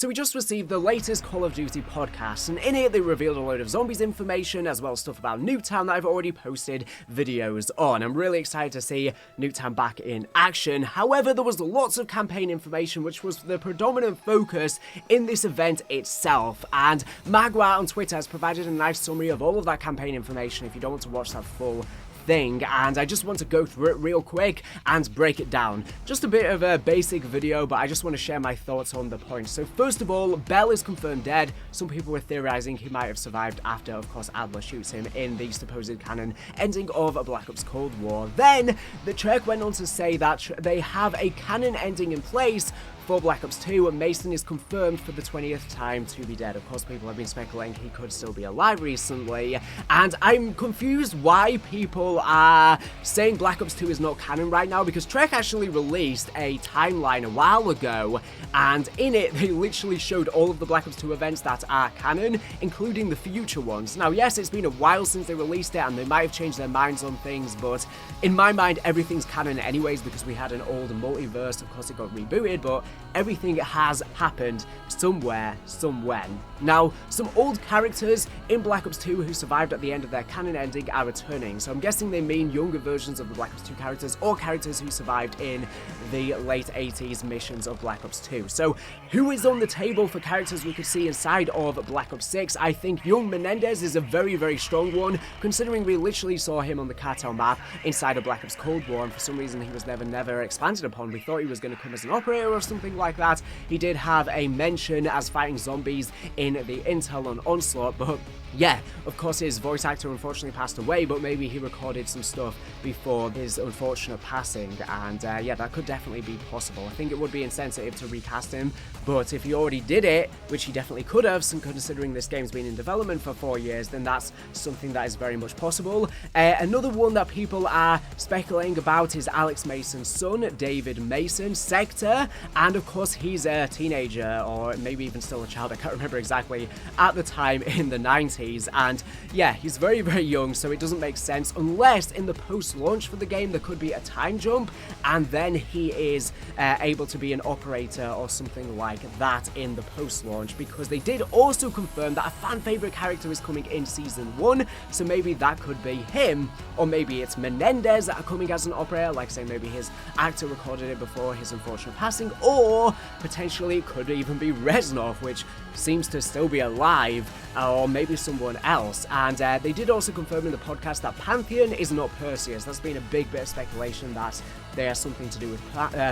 So we just received the latest Call of Duty podcast, and in it they revealed a load of zombies information, as well as stuff about Nuketown that I've already posted videos on. I'm really excited to see Nuketown back in action. However, there was lots of campaign information, which was the predominant focus in this event itself, and Magua on Twitter has provided a nice summary of all of that campaign information if you don't want to watch that full thing, and I just want to go through it real quick and break it down. Just a bit of a basic video, but I just want to share my thoughts on the points. So first of all, Bell is confirmed dead. Some people were theorizing he might have survived after, of course, Adler shoots him in the supposed canon ending of Black Ops Cold War. Then the Trek went on to say that they have a canon ending in place for Black Ops 2, and Mason is confirmed for the 20th time to be dead. Of course, people have been speculating he could still be alive recently, and I'm confused why people are saying Black Ops 2 is not canon right now, because Trek actually released a timeline a while ago, and in it, they literally showed all of the Black Ops 2 events that are canon, including the future ones. Now, yes, it's been a while since they released it, and they might have changed their minds on things, but in my mind, everything's canon anyways, because we had an old multiverse. Of course, it got rebooted, but everything has happened somewhere, somewhen. Now, some old characters in Black Ops 2 who survived at the end of their canon ending are returning, so I'm guessing they mean younger versions of the Black Ops 2 characters, or characters who survived in the late 80s missions of Black Ops 2. So, who is on the table for characters we could see inside of Black Ops 6? I think young Menendez is a very, very strong one, considering we literally saw him on the cartel map inside of Black Ops Cold War, and for some reason he was never expanded upon. We thought he was going to come as an operator or something like that. He did have a mention as fighting zombies in the intel on Onslaught, but yeah, of course his voice actor unfortunately passed away, but maybe he recorded some stuff before his unfortunate passing, and yeah, that could definitely be possible. I think it would be insensitive to recast him, but if he already did it, which he definitely could have, considering this game's been in development for 4 years, then that's something that is very much possible. Another one that people are speculating about is Alex Mason's son, David Mason, Sector, and of course he's a teenager, or maybe even still a child, I can't remember exactly, at the time in the 90s. And yeah, he's very, very young, so it doesn't make sense unless in the post-launch for the game there could be a time jump, and then he is able to be an operator or something like that in the post-launch, because they did also confirm that a fan-favorite character is coming in Season 1, so maybe that could be him, or maybe it's Menendez that are coming as an operator, like say maybe his actor recorded it before his unfortunate passing, or potentially it could even be Reznov, which seems to still be alive, or maybe someone else. And they did also confirm in the podcast that Pantheon is not Perseus. That's been a big bit of speculation that they have something to do with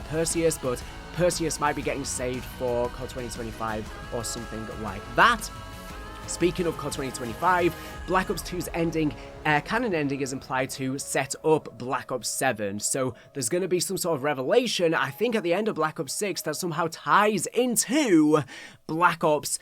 Perseus, but Perseus might be getting saved for COD 2025 or something like that. Speaking of COD 2025, Black Ops 2's canon ending is implied to set up Black Ops 7, so there's going to be some sort of revelation, I think at the end of Black Ops 6, that somehow ties into Black Ops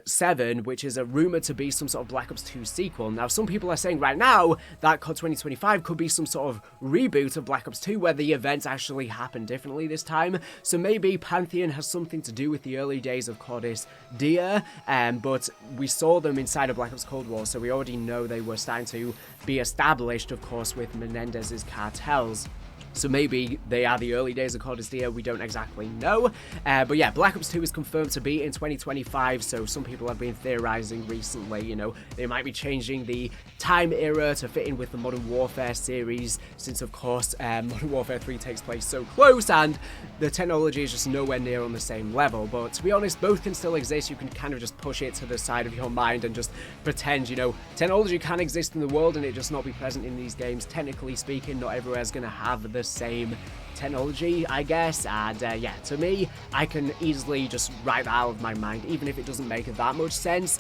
7, which is a rumored to be some sort of Black Ops 2 sequel. Now, some people are saying right now that COD 2025 could be some sort of reboot of Black Ops 2, where the events actually happen differently this time, so maybe Pantheon has something to do with the early days of Cordis Dia, but we saw them inside of Black Ops Cold War, so we already know they were starting to be established, of course, with Menendez's cartels. So maybe they are the early days of Cordis Dia, we don't exactly know. But yeah, Black Ops 2 is confirmed to be in 2025, so some people have been theorizing recently, you know, they might be changing the time era to fit in with the Modern Warfare series, since of course Modern Warfare 3 takes place so close, and the technology is just nowhere near on the same level. But to be honest, both can still exist. You can kind of just push it to the side of your mind and just pretend, you know, technology can exist in the world and it just not be present in these games. Technically speaking, not everywhere is going to have the same technology, I guess, and yeah, to me, I can easily just write that out of my mind, even if it doesn't make that much sense.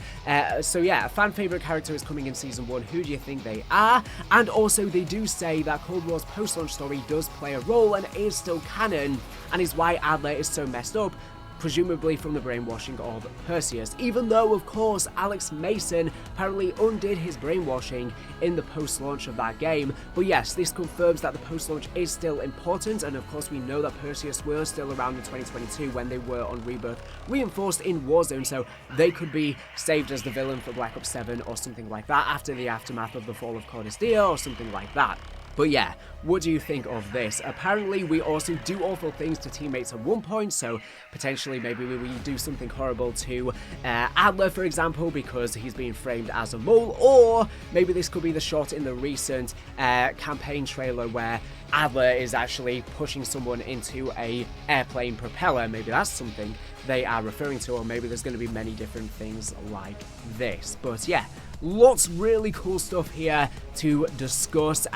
So yeah, a fan favorite character is coming in Season 1. Who do you think they are? And also, they do say that Cold War's post-launch story does play a role and is still canon, and is why Adler is so messed up, presumably from the brainwashing of Perseus, even though, of course, Alex Mason apparently undid his brainwashing in the post-launch of that game. But yes, this confirms that the post-launch is still important, and of course we know that Perseus were still around in 2022 when they were on Rebirth reinforced in Warzone, so they could be saved as the villain for Black Ops 7 or something like that after the aftermath of the fall of Cordis Dia or something like that. But yeah, what do you think of this? Apparently, we also do awful things to teammates at one point, so potentially maybe we do something horrible to Adler, for example, because he's being framed as a mole, or maybe this could be the shot in the recent campaign trailer where Adler is actually pushing someone into a airplane propeller. Maybe that's something they are referring to, or maybe there's going to be many different things like this. But yeah, lots of really cool stuff here to discuss,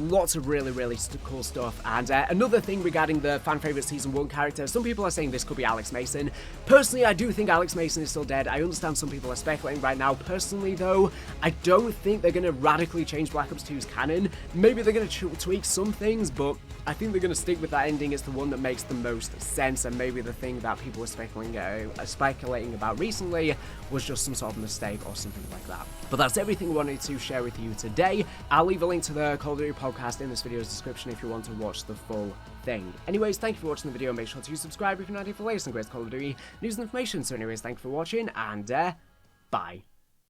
lots of really cool stuff. And another thing regarding the fan favorite season 1 character, some people are saying this could be Alex Mason. Personally, I do think Alex Mason is still dead. I understand some people are speculating right now. Personally though, I don't think they're going to radically change Black Ops 2's canon. Maybe they're going to tweak some things, but I think they're going to stick with that ending. It's the one that makes the most sense, and maybe the thing that people were speculating about recently was just some sort of mistake or something like that. But that's everything I wanted to share with you today. I'll leave a link to the Call of Duty podcast in this video's description if you want to watch the full thing. Anyways, thank you for watching the video. Make sure to subscribe if you're not here for the latest and greatest Call of Duty news and information. So anyways, thank you for watching, and bye.